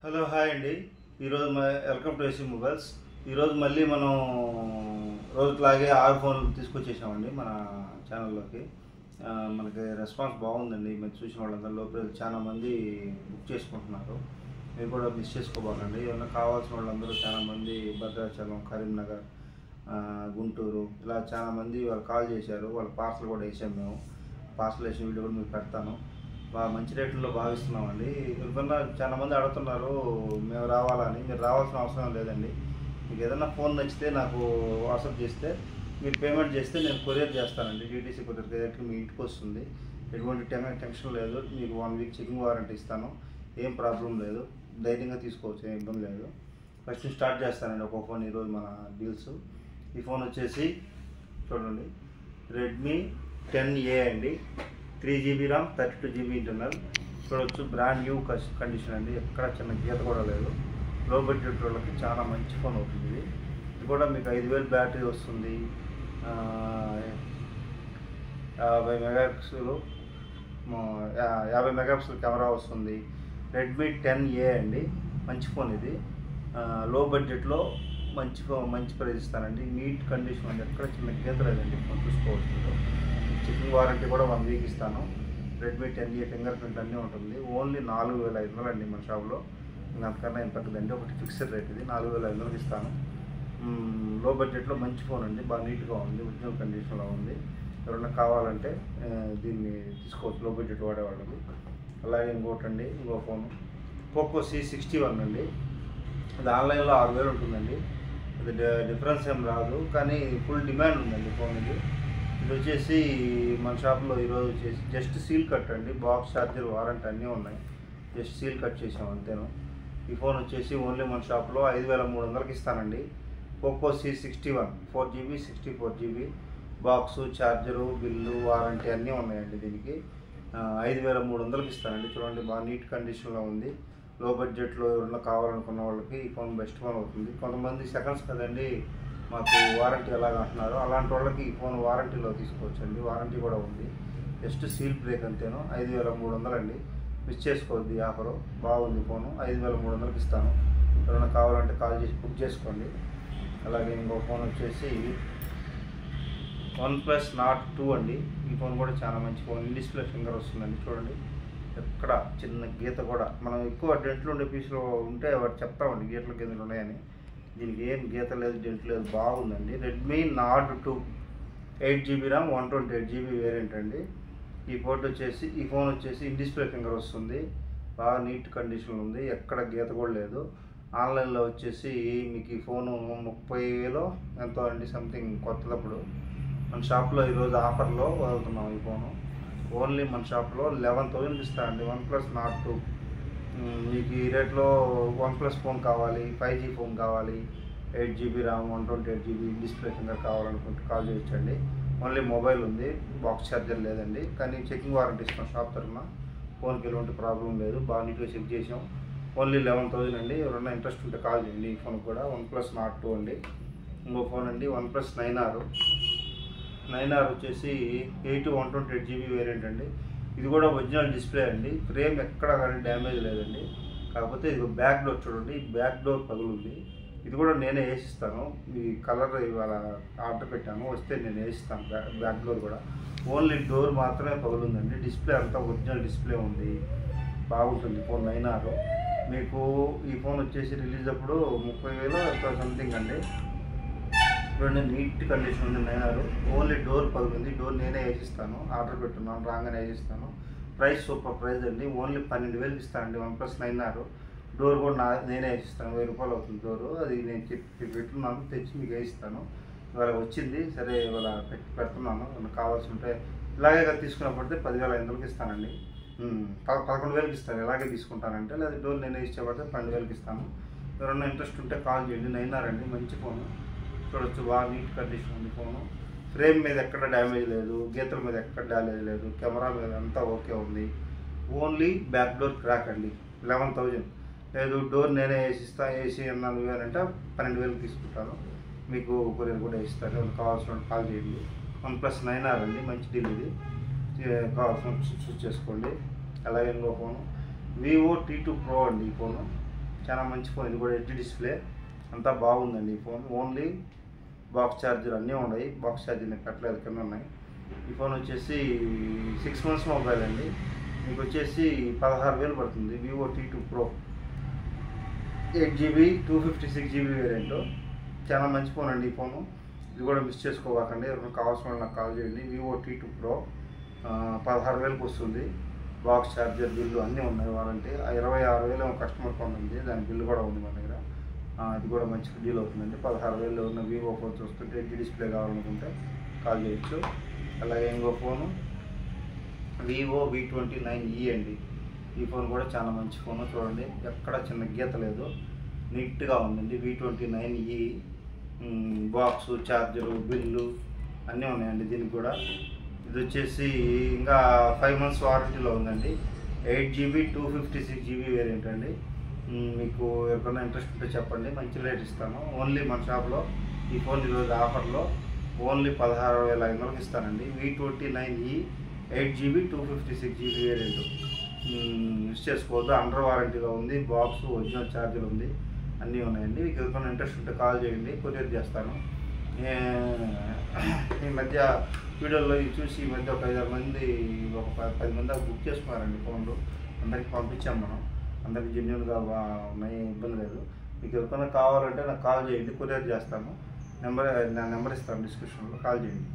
Hello hi అండి. ఈరోజు welcome to AC mobiles. ఈరోజు మళ్ళీ మనం రోజులాగే 6 ఫోన్లు తీసుకొచ్చేసామండి మన ఛానల్లోకి. మనకి రెస్పాన్స్ బాగుందండి. మీరు చూసిన వాళ్ళందరూ లోపల చాలామంది బుక్ చేసుకుంటున్నారు. మీరు కూడా మిస్ చేసుకోబాకండి. ఏమైనా కావాల్సిన వాళ్ళందరూ చాలామంది భద్రాచలం, కరీంనగర్, గుంటూరు ఇలా చాలామంది వాళ్ళు కాల్ చేశారు. వాళ్ళ పార్సల్ కూడా వేసాం. మేము పార్సల్ వేసిన వీడియో కూడా మీకు పెడతాను. బాగా మంచి రేట్లలో భావిస్తున్నామండి. ఎందుకన్నా చాలామంది అడుగుతున్నారు మేము రావాలని. మీరు రావాల్సిన అవసరం లేదండి. మీకు ఏదైనా ఫోన్ నచ్చితే నాకు వాట్సాప్ చేస్తే మీరు పేమెంట్ చేస్తే నేను కొరియర్ చేస్తానండి. DTC కొరియర్ డైరెక్ట్గా మీ ఇంటికి వస్తుంది. ఎటువంటి టెన్షన్ లేదు. మీకు 1 వీక్ చెకింగ్ వారంటీ ఇస్తాను. ఏం ప్రాబ్లం లేదు. ధైర్యంగా తీసుకోవచ్చు, ఏం ఇబ్బంది లేదు. ఫస్ట్ స్టార్ట్ చేస్తానండి ఒక ఫోన్. ఈరోజు మన డీల్స్. ఈ ఫోన్ వచ్చేసి చూడండి, రెడ్మీ 10A అండి. 3GB RAM, 32GB internal. చూడవచ్చు, బ్రాండ్ న్యూ కండిషన్ అండి. ఎక్కడ చిన్న గీత కూడా లేదు. లో బడ్జెట్ వాళ్ళకి చాలా మంచి ఫోన్ అవుతుంది ఇది కూడా మీకు 5000 బ్యాటరీ వస్తుంది. 50 మెగాపిక్సెల్ కెమెరా వస్తుంది. రెడ్మీ 10A అండి. మంచి ఫోన్ ఇది. లో బడ్జెట్లో మంచి ప్రైస్ ఇస్తానండి. నీట్ కండిషన్ ఉంది. ఎక్కడ చిన్న గీత లేదండి. ఫోన్ చూసుకోవచ్చు. చెకింగ్ వారంటీ కూడా 1 వీక్ ఇస్తాను. రెడ్మీ 10A ఫింగర్ ప్రింట్ అన్నీ ఉంటుంది. ఓన్లీ 4500 అండి మన షాప్లో. అంతకన్నా ఏం తగ్గదండి. ఒకటి ఫిక్స్డ్ రేట్ ఇది. 4500 ఇస్తాను. లో బడ్జెట్లో మంచి ఫోన్ అండి. బాగా నీట్గా ఉంది. ఒరిజినల్ కండిషన్లో ఉంది. ఎవరైనా కావాలంటే దీన్ని తీసుకోవచ్చు, లో బడ్జెట్ వాడేవాళ్ళకి. అలాగే ఇంకో ఫోను పోకో C61 అండి. అది ఆన్లైన్లో 6000 ఉంటుందండి. అది డిఫరెన్స్ ఏం రాదు, కానీ ఫుల్ డిమాండ్ ఉందండి ఫోన్కి. ఇది వచ్చేసి మన షాప్లో ఈరోజు వచ్చేసి జస్ట్ సీల్ కట్ అండి. బాక్స్, ఛార్జర్, వారంటీ అన్నీ ఉన్నాయి. జస్ట్ సీల్ కట్ చేసాం అంతేను. ఈ ఫోన్ వచ్చేసి ఓన్లీ మన షాప్లో 5300కి ఇస్తానండి. Poco C61 4GB 64GB box, charger, bill, warranty అన్నీ ఉన్నాయండి. దీనికి 5300కి ఇస్తానండి. చూడండి, బాగా నీట్ కండిషన్లో ఉంది. లో బడ్జెట్లో ఎవరైనా కావాలనుకున్న వాళ్ళకి ఈ ఫోన్ బెస్ట్ ఫోన్ అవుతుంది. కొంతమంది సెకండ్స్ కదండి మాకు వారంటీ ఎలాగ అంటున్నారు. అలాంటి వాళ్ళకి ఈ ఫోన్ వారంటీలో తీసుకోవచ్చండి. వారంటీ కూడా ఉంది. Just seal break అంతేను. 5300 అండి. మిస్ చేసుకోవద్దు ఈ ఆఫరు. బాగుంది ఫోను. 5300కి ఇస్తాను. ఎవరైనా కావాలంటే కాల్ చేసి బుక్ చేసుకోండి. అలాగే ఇంకో ఫోన్ వచ్చేసి OnePlus Nord 2 అండి. ఈ ఫోన్ కూడా చాలా మంచి ఫోన్. డిస్ప్లే ఫింగర్ వస్తుందండి. చూడండి, ఎక్కడ చిన్న గీత కూడా, మనం ఎక్కువ డెంట్లు ఉండే పీసులు ఉంటే వాటి చెప్తామండి గీతల కిందలు ఉన్నాయని. దీనికి ఏం గీత లేదు, డెంట్ లేదు. బాగుందండి. Redmi Nord 2 8GB RAM 128GB variant అండి. ఈ ఫోన్ వచ్చేసి డిస్ప్లే ఫింగర్ వస్తుంది. బాగా నీట్ కండిషన్ ఉంది. ఎక్కడ గీత కూడా లేదు. ఆన్లైన్లో వచ్చేసి మీకు ఈ ఫోను 30,000 ఎంతో అండి, సంథింగ్ కొత్తదప్పుడు. మన షాప్లో ఈరోజు ఆఫర్లో వదులుతున్నాం ఈ ఫోను. ఓన్లీ మన షాప్లో 11,000కి ఇస్తానండి. OnePlus Nord 2. మీకు ఈ రేట్లో OnePlus ఫోన్ కావాలి, 5G ఫోన్ కావాలి, 8GB RAM 128GB display finger కావాలనుకుంటే కాల్ చేయొచ్చండి. ఓన్లీ మొబైల్ ఉంది, బాక్స్ ఛార్జర్ లేదండి. కానీ చెకింగ్ వారంటీ ఇస్తాం షాప్ తరఫున. ఫోన్కి ఎలాంటి ప్రాబ్లం లేదు. బాగా నీట్గా చెక్ చేసాం. ఓన్లీ 11,000 అండి. ఎవరైనా ఇంట్రెస్ట్ ఉంటే కాల్ చేయండి. ఈ ఫోన్ కూడా OnePlus Nord 2 అండి. ఇంకో ఫోన్ అండి OnePlus 9R వచ్చేసి 8 128GB వేరియంట్ అండి. ఇది కూడా ఒరిజినల్ డిస్ప్లే అండి. ఫ్రేమ్ ఎక్కడ కానీ డ్యామేజ్ లేదండి. కాకపోతే ఇది బ్యాక్ డోర్ చూడండి, బ్యాక్ డోర్ పగులుంది. ఇది కూడా నేనే వేసిస్తాను. ఈ కలర్ ఇవాళ ఆర్డర్ పెట్టాను, వస్తే నేను వేసిస్తాను. బ్యాక్ డోర్ కూడా. ఓన్లీ డోర్ మాత్రమే పగులుందండి. డిస్ప్లే అంతా ఒరిజినల్ డిస్ప్లే ఉంది. బాగుంటుంది ఫోన్ 9R. మీకు ఈ ఫోన్ వచ్చేసి రిలీజ్ అప్పుడు 30,000 ఎంతో సంథింగ్ అండి. చూడండి, నీట్ కండిషన్ ఉంది 9R. Only door పగులుంది. డోర్ నేనే వేసిస్తాను. ఆర్డర్ పెట్టున్నాను, రాగానే వేసిస్తాను. ప్రైస్ సూపర్ ప్రైస్ అండి. ఓన్లీ 12,000కి ఇస్తానండి. OnePlus 9R. డోర్ కూడా నేనే వేసిస్తాను. 1000 రూపాయలు అవుతుంది డోరు. అది నేను పెట్టున్నాను, తెచ్చి మీకు వేసిస్తాను. ఇవాళ వచ్చింది, సరే ఇవాళ పెడుతున్నాను. కావాల్సి ఉంటే ఇలాగే తీసుకున్నప్పటితే 10,500కి ఇస్తానండి. 11,000కి ఇస్తాను. ఇలాగే తీసుకుంటానంటే, లేదా డోర్ నేనే ఇచ్చేపడితే 12,000కి ఇస్తాను. ఎవరైనా ఇంట్రెస్ట్ ఉంటే కాల్ చేయండి. 9R అండి, మంచి ఫోను. చూడొచ్చు, బాగా నీట్ కండిషన్ ఉంది ఫోను. ఫ్రేమ్ మీద ఎక్కడ డ్యామేజ్ లేదు, గీతల మీద ఎక్కడ డ్యామేజ్ లేదు, కెమెరా మీద అంతా ఓకే ఉంది. ఓన్లీ బ్యాక్ డోర్ క్రాక్ అండి. 11,000 లేదు. డోర్ నేనే వేసి అన్నాను అంటే 12,000 తీసుకుంటాను. మీకు కొరియర్ కూడా ఇస్తాను. కావాల్సిన కాల్ చేయండి. OnePlus 9R అండి, మంచి డీల్ ఇది. కావాల్సిన చూస్ చేసుకోండి. అలాగే ఇంకో ఫోను Vivo T2 Pro అండి. ఈ ఫోను చాలా మంచి ఫోన్. ఇది కూడా హెచ్ డిస్ప్లే, అంతా బాగుందండి. ఈ ఫోన్ ఓన్లీ బాక్స్ ఛార్జర్ అన్నీ ఉన్నాయి, బాక్స్ ఛార్జర్ నేను పెట్టలేదు, కింద ఉన్నాయి. ఈ ఫోన్ వచ్చేసి 6 months మొబైల్ అండి. మీకు వచ్చేసి 16,000 పడుతుంది. Vivo T2 Pro 8GB 256GB variant. చాలా మంచి ఫోన్ అండి ఈ ఫోను. ఇది కూడా మిస్ చేసుకోవాకండి. ఎవరైనా కావాల్సిన వాళ్ళు నాకు కాల్ చేయండి. వివో T2 Pro 16,000కి వస్తుంది. బాక్స్ ఛార్జర్ బిల్లు అన్నీ ఉన్నాయి, వారంటీ. 26,000 కస్టమర్ ఫోన్ ఉంది, దాని బిల్లు కూడా ఉంది మన దగ్గర. అది కూడా మంచి డీల్ అవుతుందండి. 16,000 ఉన్న వివో ఫోన్ చూస్తుంటే హెచ్ డిస్ప్లే కావాలనుకుంటే కాల్ చేయొచ్చు. అలాగే ఇంకో ఫోను వివో V29e అండి. ఈ ఫోన్ కూడా చాలా మంచి ఫోను. చూడండి, ఎక్కడ చిన్న గీత లేదు, నీట్గా ఉందండి. V29e బాక్సు, ఛార్జరు, బిల్లు అన్నీ ఉన్నాయండి దీనికి కూడా. ఇది వచ్చేసి ఇంకా 5 months వారంటీలో ఉందండి. 8GB 256GB వేరియంట్ అండి. మీకు ఎవరికైనా ఇంట్రెస్ట్ ఉంటే చెప్పండి, మంచి రేట్ ఇస్తాను. ఓన్లీ మన షాప్లో ఈ ఫోన్ ఈరోజు ఆఫర్లో ఓన్లీ 16,500కి ఇస్తానండి. V29e 8GB 256GB variant. Miss చేసుకోవద్దు, అండర్ వారంటీలో ఉంది. బాక్స్, ఒరిజినల్ ఛార్జర్ ఉంది, అన్నీ ఉన్నాయండి. మీకు ఎవరికైనా ఇంట్రెస్ట్ ఉంటే కాల్ చేయండి, కొరియర్ చేస్తాను. ఈ మధ్య వీడియోలో చూసి ఈ మధ్య ఒక 5-6 మంది, ఒక 10 మంది బుక్ చేసుకున్నారండి ఫోన్లు. అందరికి పంపించాం మనం, అందరికి జెన్యూన్గా ఉన్నాయి, ఇబ్బంది లేదు. మీకు ఎవరికైనా కావాలంటే నాకు కాల్ చేయండి, కొరియర్ చేస్తాను. నా నెంబర్ ఇస్తాను డిస్క్రిప్షన్లో, కాల్ చేయండి.